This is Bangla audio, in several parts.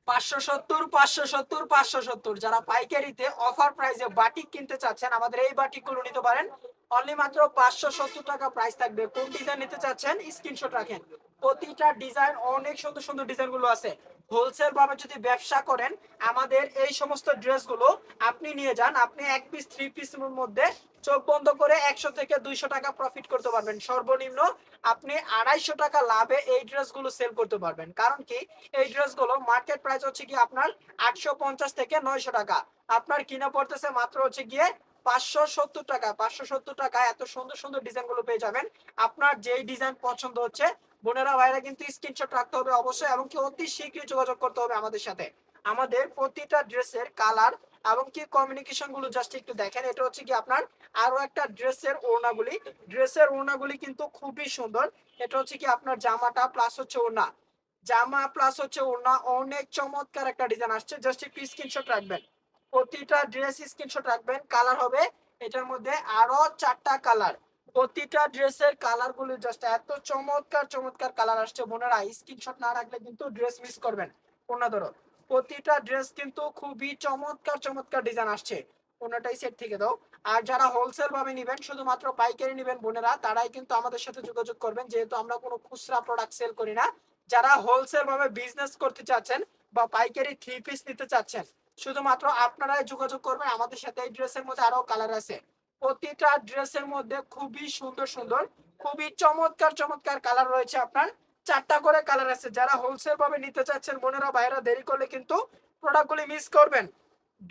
570 570 570 যারা পাইকারিতে অফার প্রাইসে বাটিক কিনতে চাচ্ছেন আমাদের এই বাটিকগুলো নিতে পারেন। অনলি মাত্র 570 টাকা প্রাইস থাকবে। কোন ডিজাইন নিতে চাচ্ছেন স্ক্রিনশট রাখেন। প্রতিটা ডিজাইন অনেক সুন্দর সুন্দর ডিজাইন গুলো আছে। হোলসেল ভাবে যদি ব্যবসা করেন আমাদের এই সমস্ত ড্রেসগুলো আপনি নিয়ে যান, আপনি এক পিস থ্রি পিসের মধ্যে চোখ বন্ধ করে 100 থেকে 200 টাকা প্রফিট করতে পারবেন। সর্বনিম্ন আপনি 250 টাকা লাভে এই ড্রেসগুলো সেল করতে পারবেন। কারণ কি এই ড্রেসগুলো মার্কেট প্রাইস হচ্ছে কি আপনার 850 থেকে 900 টাকা, আপনার কিনা পড়তেছে মাত্র হচ্ছে গিয়ে 570 টাকা। 570 টাকা এত সুন্দর সুন্দর ডিজাইন গুলো পেয়ে যাবেন। আপনার যেই ডিজাইন পছন্দ হচ্ছে বোনেরা ভাইরা কিন্তু স্ক্রিনশট রাখতে হবে অবশ্যই, এবং কি অতি শীঘ্রই যোগাযোগ করতে হবে আমাদের সাথে। আমাদের প্রতিটা ড্রেসের কালার এবং কি কমিউনিকেশন গুলো জাস্ট একটু দেখেন। এটা হচ্ছে কি আপনার আরো একটা ড্রেসের ওড়নাগুলি কিন্তু খুবই সুন্দর। এটা হচ্ছে কি আপনার জামাটা প্লাস হচ্ছে ওড়না, জামা প্লাস হচ্ছে ওড়না, অনেক চমৎকার একটা ডিজাইন আসছে। জাস্ট একটু স্ক্রিনশট রাখবেন, প্রতিটা ড্রেস স্ক্রিনশট রাখবেন। কালার হবে এটার মধ্যে আরো 4টা কালার। প্রতিটা ড্রেসের কালার গুলো জাস্ট এত চমৎকার চমৎকার কালার আসছে, বোনেরা স্ক্রিনশট না রাখলে কিন্তু ড্রেস মিস করবেন। ওড়না ধরো, প্রতিটা ড্রেস কিন্তু খুবই চমৎকার চমৎকার ডিজাইন আসছে। ওনাটাই সেট থেকে দাও। আর যারা হোলসেল ভাবে নেবেন শুধুমাত্র পাইকারি নেবেন বোনেরা তারাই কিন্তু আমাদের সাথে যোগাযোগ করবেন, যেহেতু আমরা কোনো খুচরা প্রোডাক্ট সেল করি না। যারা হোলসেল ভাবে বিজনেস করতে চাচ্ছেন বা পাইকারি থ্রি পিস নিতে চাচ্ছেন শুধুমাত্র আপনারাই যোগাযোগ করবেন আমাদের সাথে। এই ড্রেসের মধ্যে আরো কালার আছে, প্রতিটা ড্রেসের মধ্যে খুবই সুন্দর সুন্দর খুবই চমৎকার চমৎকার কালার রয়েছে। আপনার 4টা করে কালার আছে। যারা হোলসেল ভাবে নিতে চাচ্ছেন বোনেরা ভাইরা দেরি করলে কিন্তু প্রোডাক্টগুলি মিস করবেন।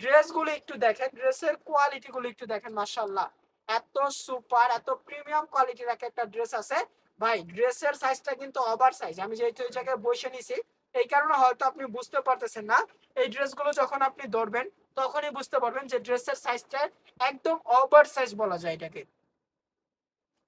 ড্রেসগুলো একটু দেখেন, ড্রেসের কোয়ালিটি গুলো একটু দেখেন, মাশাআল্লাহ এত সুপার এত প্রিমিয়াম কোয়ালিটির একটা ড্রেস আছে। ভাই ড্রেসের সাইজটা কিন্তু ওভার সাইজ, আমি যেহেতু এই জায়গায় বসে নিছি এই কারণে হয়তো আপনি বুঝতে পারতেছেন না। এই ড্রেসগুলো যখন আপনি ধরবেন তখনই বুঝতে পারবেন যে ড্রেসের সাইজটা একদম ওভার সাইজ বলা যায় এটাকে।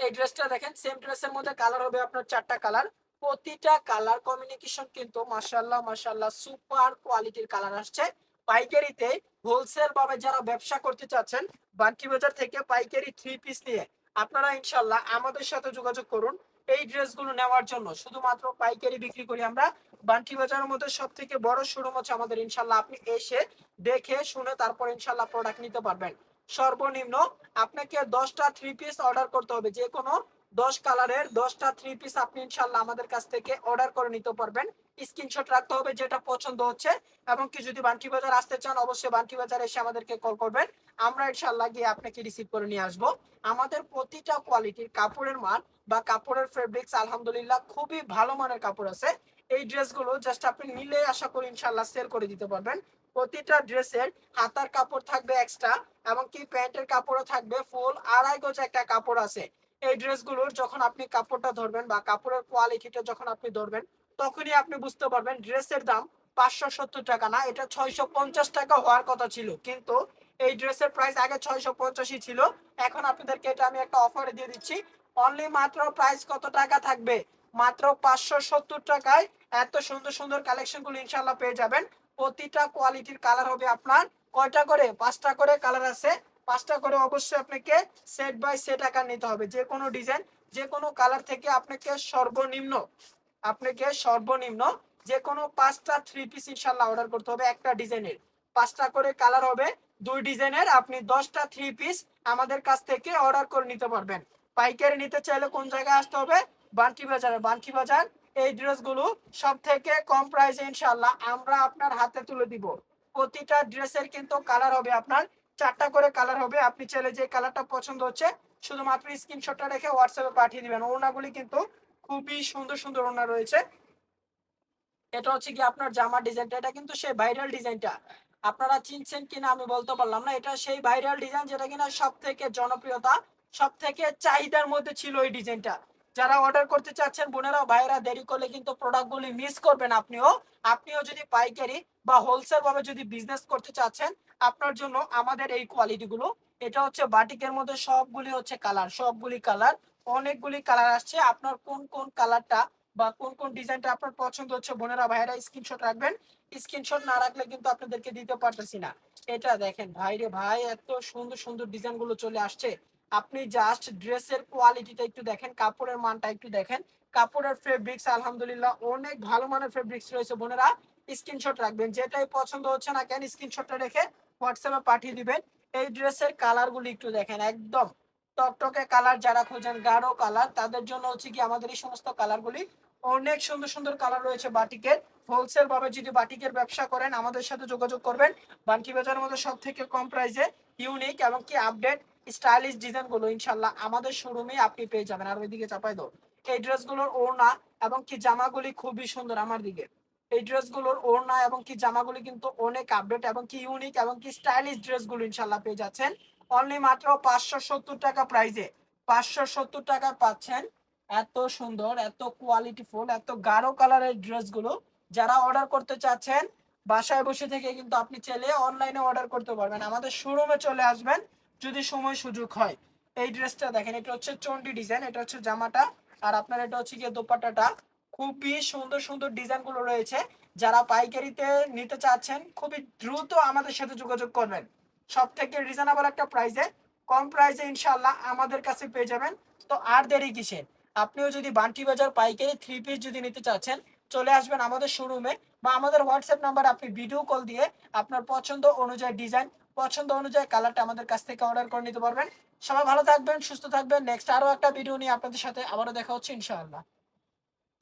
এই ড্রেসটা দেখেন, সেম ড্রেসের মধ্যে কালার হবে আপনার 4টা কালার। প্রতিটা কালার কমিউনিকেশন কিন্তু মাশাআল্লাহ মাশাআল্লাহ সুপার কোয়ালিটির কালার আসছে। পাইকারিতে হোলসেল ভাবে যারা ব্যবসা করতে চাচ্ছেন বান্টি বাজার থেকে পাইকারি থ্রি পিস নিয়ে আপনারা ইনশাআল্লাহ আমাদের সাথে যোগাযোগ করুন এই ড্রেসগুলো নেওয়ার জন্য। শুধুমাত্র পাইকারি বিক্রি করি আমরা। বান্টি বাজারের মধ্যে সব থেকে বড় শোরুম হচ্ছে আমাদের। ইনশাআল্লাহ আপনি এসে দেখে শুনে তারপর ইনশাআল্লাহ প্রোডাক্ট নিতে পারবেন। সর্বনিম্ন আপনাকে 10টা থ্রি পিস অর্ডার করতে হবে, যে কোনো 10 কালারের 10টা থ্রি পিস আপনি ইনশাআল্লাহ আমাদের কাছ থেকে অর্ডার করে নিতে পারবেন। স্ক্রিনশট রাখতে হবে যেটা পছন্দ হচ্ছে, এবং কি যদি বান্টি বাজার আসতে চান অবশ্যই বান্টি বাজার এসে আমাদেরকে কল করবেন, আমরা ইনশাআল্লাহ গিয়ে আপনাকে রিসিভ করে নিয়ে আসব। আমাদের প্রতিটা কোয়ালিটির কাপড়ের মান বা কাপড়ের ফেব্রিক্স আলহামদুলিল্লাহ খুবই ভালো মানের কাপড় আছে। এই ড্রেসগুলো জাস্ট আপনি নিলে আশা করি ইনশাআল্লাহ সেল করে দিতে পারবেন। প্রতিটা ড্রেসের হাতার কাপড় থাকবে এক্সট্রা, এবং কি প্যান্টের কাপড়ও থাকবে ফুল 2.5 গজ একটা কাপড় আছে। এই ড্রেসগুলোর যখন আপনি কাপড়টা ধরবেন বা কাপড়ের কোয়ালিটিটা যখন আপনি ধরবেন তখনই আপনি বুঝতে পারবেন ড্রেসের দাম 570 টাকা না, এটা 650 টাকা হওয়ার কথা ছিল, কিন্তু এই ড্রেসের প্রাইস আগে 650ই ছিল। এখন আপনাদেরকে এটা আমি একটা অফারে দিয়ে দিচ্ছি। অনলি মাত্র প্রাইস কত টাকা থাকবে, মাত্র 570 টাকায় এত সুন্দর সুন্দর কালেকশন গুলো ইনশাআল্লাহ পেয়ে যাবেন। প্রতিটা কোয়ালিটির কালার হবে আপনার কয়টা করে, 5টা করে কালার আছে। 5টা করে অবশ্যই আপনাকে সেট বাই সেট আকার নিতে হবে। যে কোনো ডিজাইন যে কোনো কালার থেকে আপনাকে সর্বনিম্ন যে কোনো 5টা থ্রি পিস ইনশাআল্লাহ অর্ডার করতে হবে। একটা ডিজাইনের 5টা করে কালার হবে, 2 ডিজাইনের আপনি 10টা থ্রি পিস আমাদের কাছ থেকে অর্ডার করে নিতে পারবেন। পাইকারি নিতে চাইলে কোন জায়গায় আসতে হবে, বান্টি বাজারে। বান্টি বাজার এই ড্রেসগুলো সব থেকে কম প্রাইসে ইনশাআল্লাহ আমরা আপনার হাতে তুলে দিব। প্রতিটা ড্রেসের কিন্তু কালার হবে আপনার 4টা করে কালার হবে। আপনি চাইলে যে কালারটা পছন্দ হচ্ছে শুধুমাত্র স্ক্রিনশটটা রেখে হোয়াটসঅ্যাপে পাঠিয়ে দিবেন। ওড়নাগুলি কিন্তু খুবই সুন্দর সুন্দর ওড়না রয়েছে। এটা হচ্ছে কি আপনার জামার ডিজাইনটা, এটা কিন্তু সেই ভাইরাল ডিজাইনটা, আপনারা চিনছেন কিনা আমি বলতে পারলাম না। এটা সেই ভাইরাল ডিজাইন যেটা কিনা সব থেকে জনপ্রিয়তা সব থেকে চাহিদার মধ্যে ছিল এই ডিজাইনটা। যারা অর্ডার করতে চাচ্ছেন বোনেরা ভাইরা দেরি করলে কিন্তু প্রোডাক্টগুলি মিস করবেন। আপনিও যদি পাইকারি বা হোলসেল ভাবে যদি বিজনেস করতে চাচ্ছেন আপনার জন্য আমাদের এই কোয়ালিটি গুলো। এটা হচ্ছে বাটিকের মধ্যে সবগুলি হচ্ছে কালার, সবগুলি কালার অনেকগুলি কালার আসছে। আপনার কোন কোন কালারটা বা কোন কোন ডিজাইনটা আপনার পছন্দ হচ্ছে বোনেরা ভাইরা স্ক্রিনশট রাখবেন। স্ক্রিনশট না রাখলে কিন্তু আপনাদেরকে দিতে পারতেছি না। এটা দেখেন ভাই রে ভাই, এত সুন্দর সুন্দর ডিজাইন গুলো চলে আসছে। আপনি জাস্ট ড্রেসের কোয়ালিটিটা একটু দেখেন, কাপড়ের মানটা একটু দেখেন। কাপড়ের ফেব্রিক্স আলহামদুলিল্লাহ অনেক ভালো মানের ফেব্রিক্স রয়েছে বোনেরা। স্ক্রিনশট রাখবেন। যেটাই পছন্দ হচ্ছে না কেন স্ক্রিনশটটা রেখে হোয়াটসঅ্যাপে পাঠিয়ে দিবেন। এই ড্রেসের কালারগুলো একটু দেখেন, একদম টকটকে কালার, যারা খোঁজেন গাঢ় কালার তাদের জন্য হচ্ছে কি আমাদের এই সমস্ত কালারগুলি। অনেক সুন্দর সুন্দর কালার রয়েছে বাটিকের। হোলসেল ভাবে যদি বাটিকের ব্যবসা করেন আমাদের সাথে যোগাযোগ করবেন। বান্টি বাজারের মধ্যে সব থেকে কম প্রাইসে ইউনিক এবং কি আপডেট স্টাইলিশ ডিজাইনগুলো ইনশাল্লাহ আমাদের শোরুমে আপনি পেয়ে যাবেন। আর ওইদিকে চাপাই দাও। এই ড্রেসগুলোর ওড়না এবং কি জামাগুলি খুবই সুন্দর আমার দিকে। এই ড্রেসগুলোর ওড়না এবং কি জামাগুলি কিন্তু অনেক আপডেট এবং কি ইউনিক এবং কি স্টাইলিশ ড্রেসগুলো ইনশাল্লাহ পেয়ে যাচ্ছেন অনলি মাত্র 570 টাকা প্রাইসে। 570 টাকা পাচ্ছেন এত সুন্দর, এত কোয়ালিটিফুল, এত গাঢ় কালারের ড্রেসগুলো। যারা অর্ডার করতে চাচ্ছেন বাসায় বসে থেকে কিন্তু আপনি চাইলে অনলাইনে অর্ডার করতে পারবেন, আমাদের শোরুমে চলে আসবেন যদি সময় সুযোগ হয়। এই ড্রেসটা দেখেন, এটা হচ্ছে চন্ডি ডিজাইন, এটা হচ্ছে জামাটা, আর আপনার এটা হচ্ছে গিয়ে দোপাট্টাটা। খুবই সুন্দর সুন্দর ডিজাইন গুলো রয়েছে। যারা পাইকারিতে নিতে চাচ্ছেন খুবই দ্রুত আমাদের সাথে যোগাযোগ করবেন। সব থেকে রিজনেবল একটা প্রাইসে, কম প্রাইসে ইনশাল্লাহ আমাদের কাছে পেয়ে যাবেন। তো আর দেরি কিসের, আপনিও যদি বান্টি বাজার পাইকারি 3 পিস যদি নিতে চাচ্ছেন চলে আসবেন আমাদের শোরুমে, বা আমাদের হোয়াটসঅ্যাপ নাম্বার আপনি ভিডিও কল দিয়ে আপনার পছন্দ অনুযায়ী ডিজাইন, পছন্দ অনুযায়ী কালারটা আমাদের কাছ থেকে অর্ডার করে নিতে পারবেন। সবাই ভালো থাকবেন, সুস্থ থাকবেন। নেক্সট আরো একটা ভিডিও নিয়ে আপনাদের সাথে আবারও দেখা হচ্ছে ইনশাআল্লাহ।